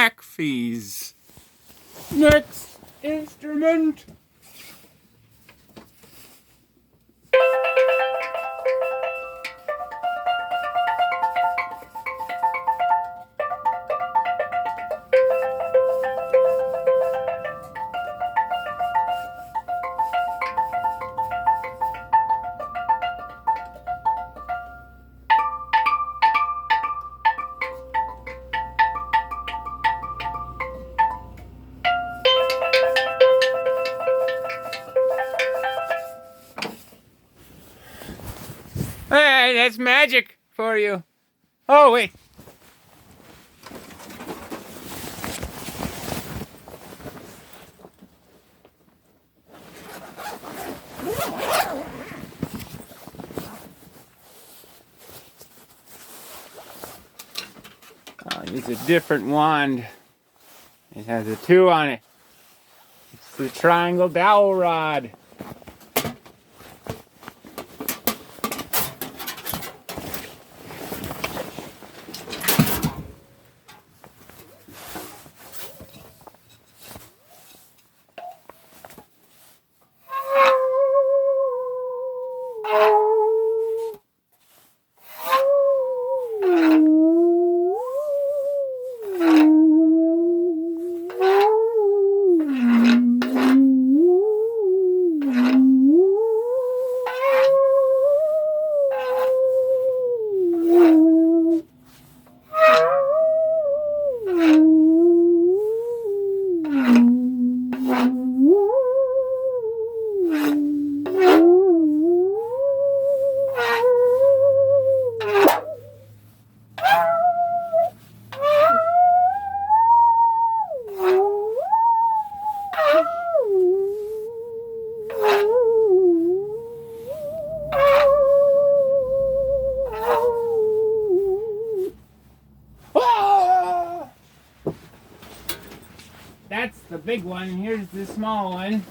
McAfee's. Next instrument. Hey, that's magic for you. Oh, wait. I'll use a different wand. It has a 2 on it. It's the triangle dowel rod. That's the big one. Here's the small one.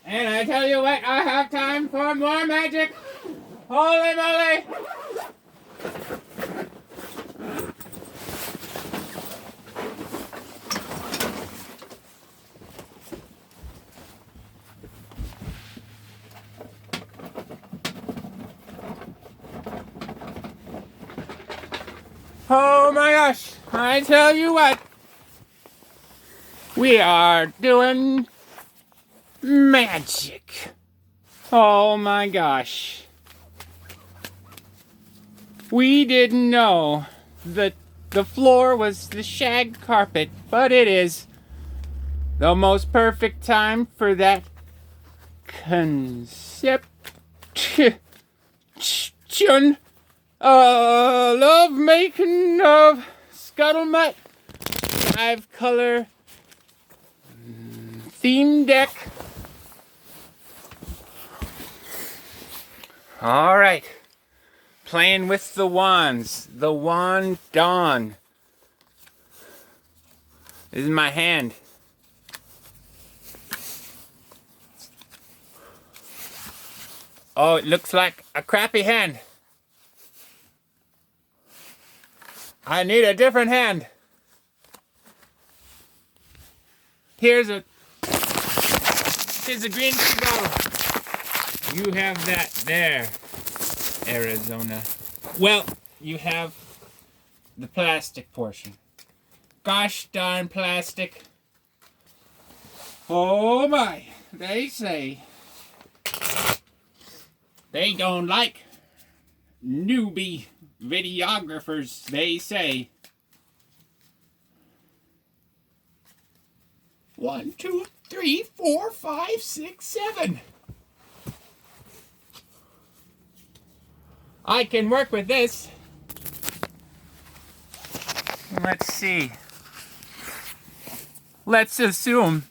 And I tell you what, I have time for more magic. Holy moly! Oh my gosh, I tell you what, we are doing magic. Oh my gosh. We didn't know that the floor was the shag carpet, but it is the most perfect time for that conception. Love making of scuttlebutt 5-color theme deck. All right, playing with the wands, the WandDawn. This is my hand. Oh, it looks like a crappy hand. I need a different hand. Here's a green tea bottle. You have that there, Arizona. Well, you have the plastic portion. Gosh darn plastic. Oh my, they say they don't like newbie videographers, they say. 1, 2, 3, 4, 5, 6, 7. I can work with this. Let's see. Let's assume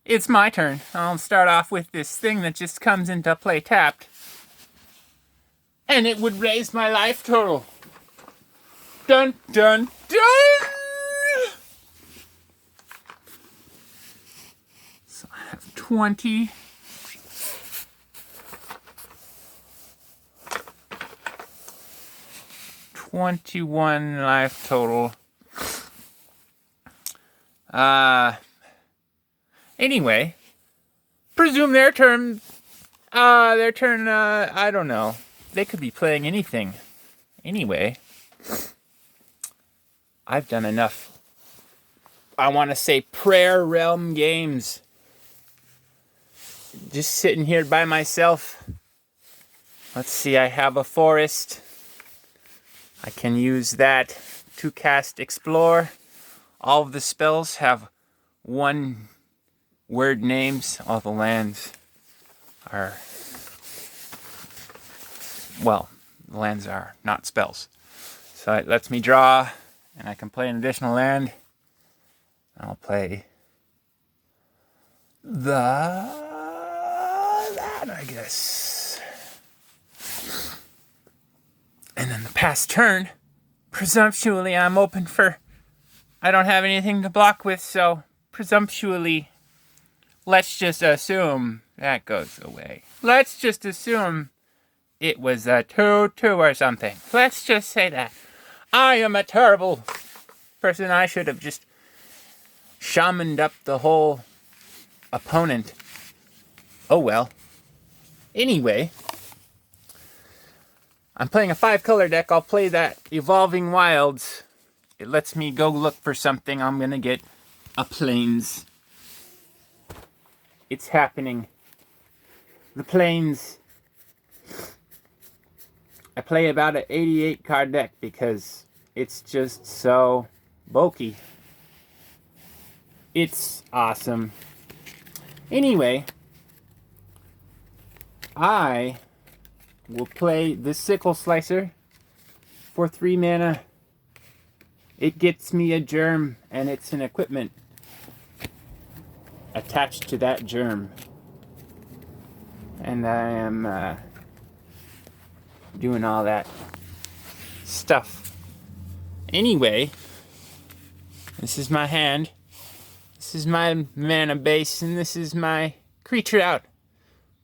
it's my turn. I'll start off with this thing that just comes into play tapped. And it would raise my life total. Dun, dun, dun! So I have 20. $21 life total. Anyway, presume their turn, I don't know. They could be playing anything. Anyway, I've done enough, I want to say, prayer realm games. Just sitting here by myself. Let's see, I have a forest. I can use that to cast Explore. All of the spells have one word names. All the lands are, well, the lands are not spells. So it lets me draw, and I can play an additional land. I'll play that, I guess. And then the past turn, presumptuously, I'm open for, I don't have anything to block with, so presumptuously, let's just assume that goes away. Let's just assume it was a 2/2 or something. Let's just say that. I am a terrible person. I should have just shamaned up the whole opponent. Oh well. Anyway, I'm playing a 5-color deck. I'll play that Evolving Wilds. It lets me go look for something. I'm going to get a Plains. It's happening. The Plains. I play about an 88 card deck because it's just so bulky. It's awesome. Anyway, I will play the Sickle Slicer for 3 mana. It gets me a germ, and it's an equipment attached to that germ. And I am doing all that stuff. Anyway, this is my hand. This is my mana base, and this is my creature out.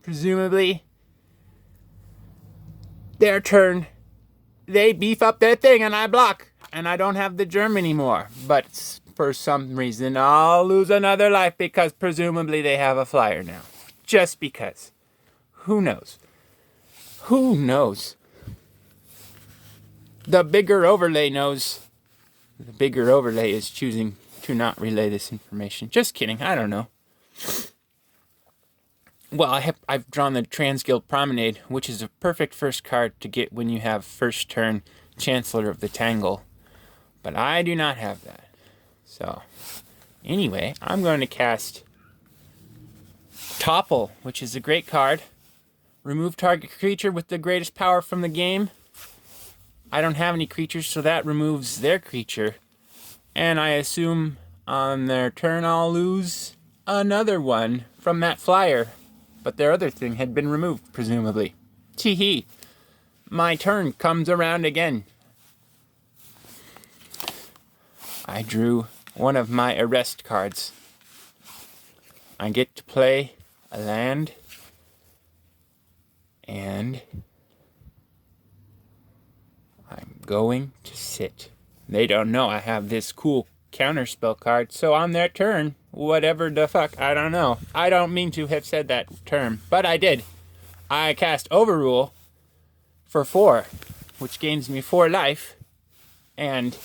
Presumably, their turn, they beef up their thing and I block. And I don't have the germ anymore. But for some reason, I'll lose another life because presumably they have a flyer now. Just because. Who knows? Who knows? The bigger overlay knows. The bigger overlay is choosing to not relay this information. Just kidding. I don't know. Well, I've drawn the Transguild Promenade, which is a perfect first card to get when you have first turn Chancellor of the Tangle. But I do not have that. So, anyway, I'm going to cast Topple, which is a great card. Remove target creature with the greatest power from the game. I don't have any creatures, so that removes their creature. And I assume on their turn I'll lose another one from that flyer. But their other thing had been removed, presumably. Tee-hee. My turn comes around again. I drew one of my arrest cards. I get to play a land. And I'm going to sit. They don't know I have this cool counterspell card, so on their turn, whatever the fuck, I don't know. I don't mean to have said that term, but I did. I cast Overrule for 4, which gains me 4 life, and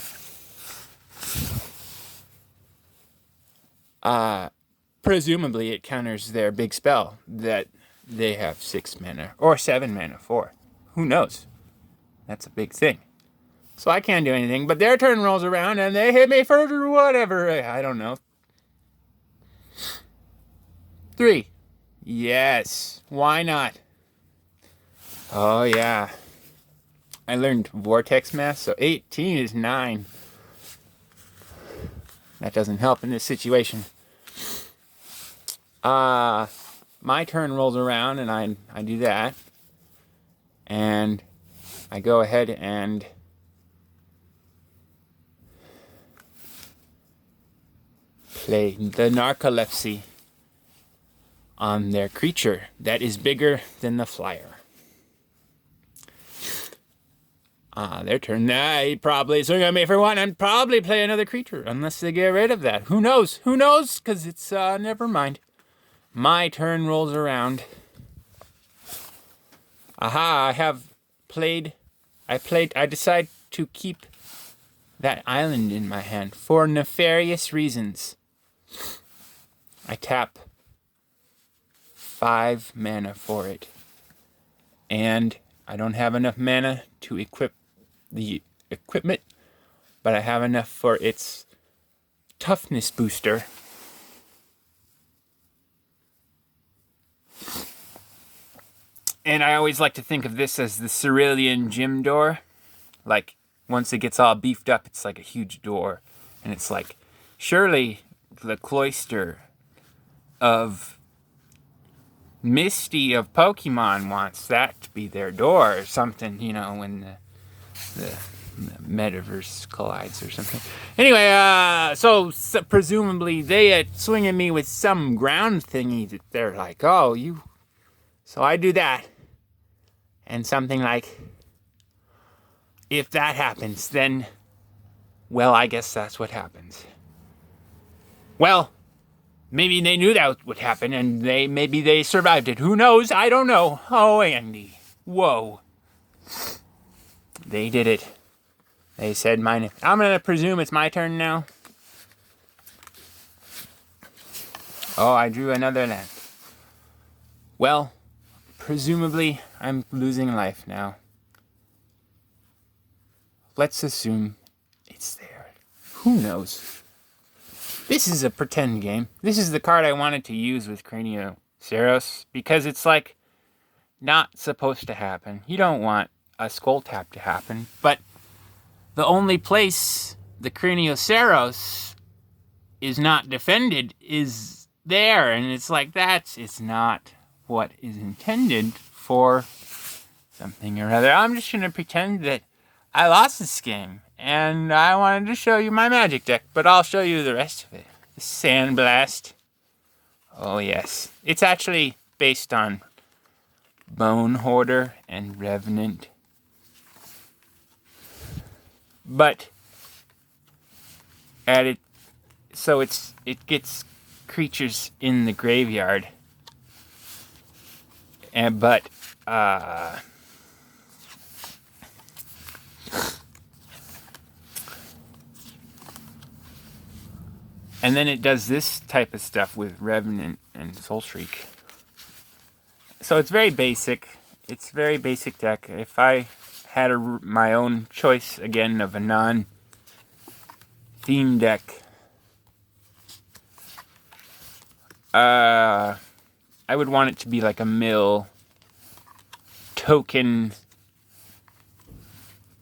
presumably it counters their big spell that they have 6 mana or 7 mana for. Who knows? That's a big thing. So I can't do anything, but their turn rolls around and they hit me for whatever. I don't know. 3. Yes. Why not? Oh, yeah. I learned Vortex Math, so 18 is 9. That doesn't help in this situation. My turn rolls around and I do that. And I go ahead and play the Narcolepsy on their creature that is bigger than the flyer. Their turn. They probably swing at me for 1 and probably play another creature unless they get rid of that. Who knows? Who knows? Because it's, never mind. My turn rolls around. Aha, I decide to keep that island in my hand for nefarious reasons. I tap 5 mana for it. And I don't have enough mana to equip the equipment, but I have enough for its toughness booster. And I always like to think of this as the Cerulean gym door. Like, once it gets all beefed up, it's like a huge door. And it's like, surely the cloister of Misty of Pokemon wants that to be their door or something, you know, when the metaverse collides or something. Anyway, so presumably they swing at me with some ground thingy that they're like, oh, you... So I do that. And something like, if that happens, then, well, I guess that's what happens. Well, maybe they knew that would happen, and maybe they survived it. Who knows? I don't know. Oh, Andy. Whoa. They did it. They said mine. I'm going to presume it's my turn now. Oh, I drew another land. Well, presumably, I'm losing life now. Let's assume it's there. Who knows? This is a pretend game. This is the card I wanted to use with Cranioceros because it's like not supposed to happen. You don't want a skull tap to happen, but the only place the Cranioceros is not defended is there, and it's like it's not what is intended for something or other. I'm just going to pretend that I lost this game, and I wanted to show you my magic deck, but I'll show you the rest of it. The Sandblast. Oh, yes. It's actually based on Bone Hoarder and Revenant. But so it gets creatures in the graveyard. And and then it does this type of stuff with Revenant and Soul Shriek. So it's very basic. It's a very basic deck. If I had my own choice, again, of a non-theme deck, I would want it to be like a mill, token,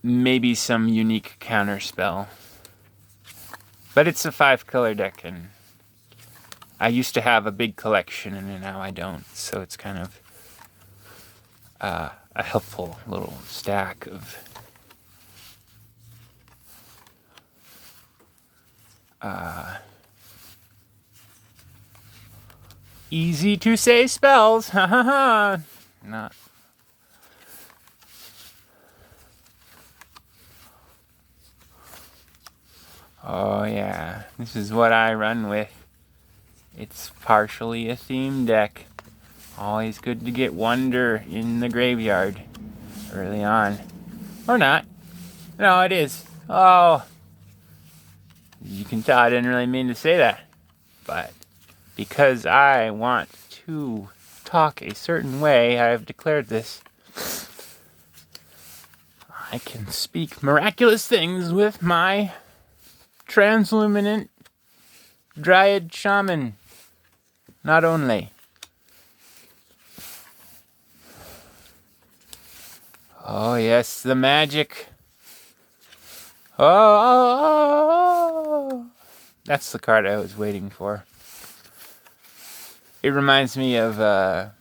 maybe some unique counter spell. But it's a 5-color deck, and I used to have a big collection, and now I don't. So it's kind of a helpful little stack of easy to say spells. Ha ha ha. Not. Oh yeah, this is what I run with. It's partially a theme deck. Always good to get Wonder in the graveyard early on. Or not. No, it is. Oh, you can tell I didn't really mean to say that. But because I want to talk a certain way, I have declared this. I can speak miraculous things with my Transluminant Dryad Shaman. Not only. Oh, yes, the magic. Oh, that's the card I was waiting for. It reminds me of that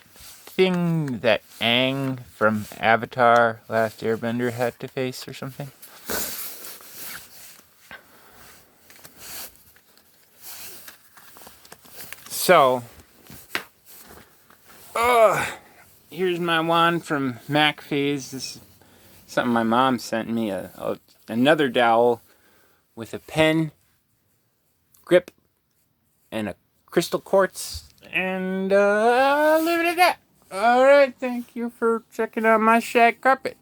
thing that Aang from Avatar Last Airbender had to face or something. So, here's my wand from MacPhase. This is something my mom sent me. Another dowel with a pen, grip, and a crystal quartz. And I'll leave it at that. Alright, thank you for checking out my shag carpet.